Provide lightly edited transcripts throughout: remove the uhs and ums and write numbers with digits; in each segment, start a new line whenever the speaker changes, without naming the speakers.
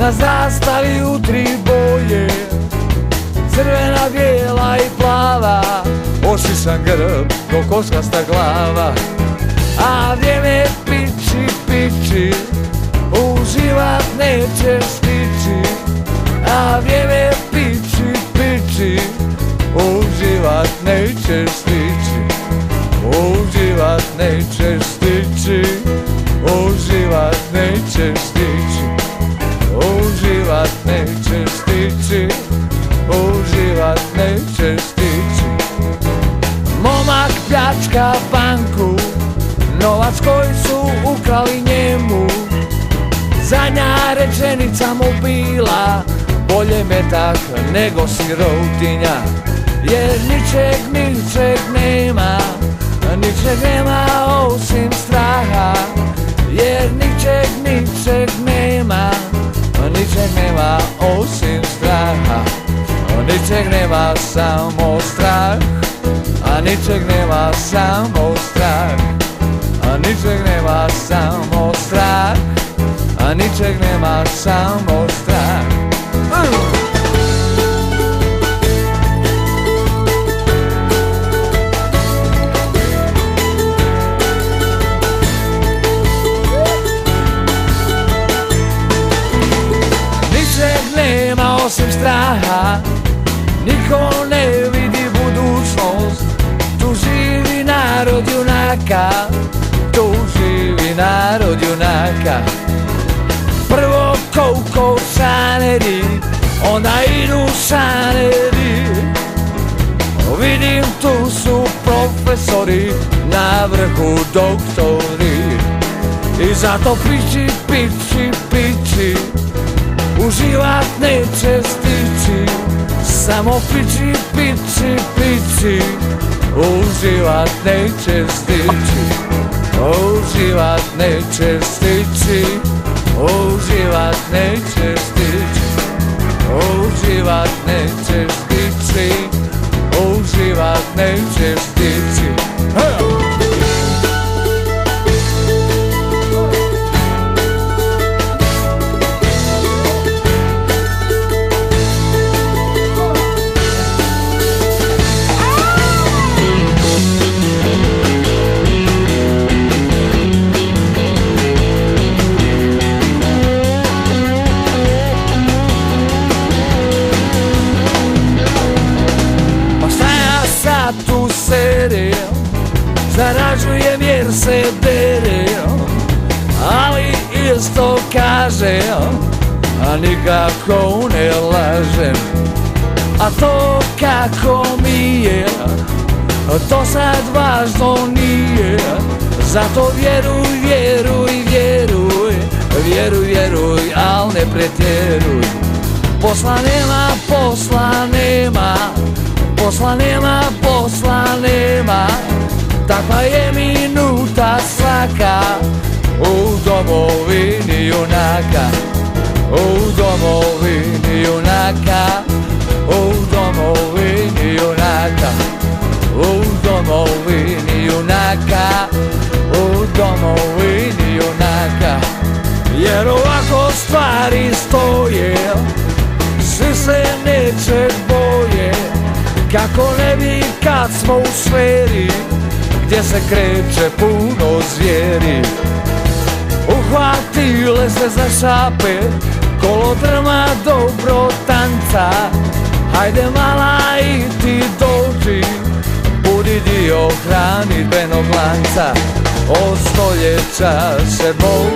na zastavi u tri boje, crvena, bijela i plava, osisan grb ko koskasta glava. A vrijeme piči, piči, uživat nećeš stići. A vrijeme piči, piči, uživat nećeš stići. Uživat nećeš stići, uživat nećeš stići. Uživat nećeš stići, uživat nećeš stići. Momak pljačka banku, novac koji su ukrali njemu. Zadnja rečenica mu bila, bolje metak nego sirotinja. Jer ničeg nema, ničeg nema osim straha. Jer ničeg nema, ničeg nema osim straha. Ničeg nema samo strah, a ničeg nema samo strah. A ničeg nema samo strah, a ničeg nema samo strah. Ničeg nema osim straha, niko ne vidi budućnost. Tu živi narod junaka, tu živi narod junaka. Prvo ko šaneri, onda idu šaneri. Vidim tu su profesori, na vrhu doktori. I zato piči, piči, piči, uživat neće stići. Samo piči, piči, piči, uživat neće stići. Uživat neće stići, uživat neće stići. Uživat neće stići, uživat neće stići. Zaražujem jer se berem, ali isto kažem, a nikako ne lažem. A to kako mi je, to sad važno nije. Zato vjeruj, vjeruj, vjeruj, vjeruj, vjeruj, al ne pretjeruj. Posla nema, posla nema, posla nema, posla nema. Takva je minuta svaka u domovini junaka. U domovini junaka, u domovini junaka. U domovini junaka, u domovini junaka. Jer ovako stvari stoje, svi se nečeg boje. Kako ne bi kad smo u sferi gdje se kreće puno zvijeri. Uhvatile se za šape, kolo drma dobro tanca. Hajde mala i ti dođi, budi dio hranidbenog lanca. Od stoljeća sedmog,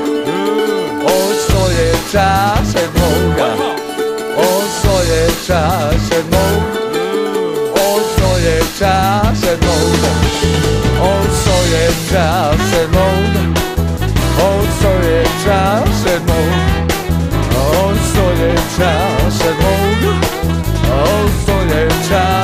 od stoljeća sedmoga, od stoljeća sedmog, od stoljeća sedmoga. Od stoljeća sedmog, od stoljeća sedmog, od stoljeća sedmog, od stoljeća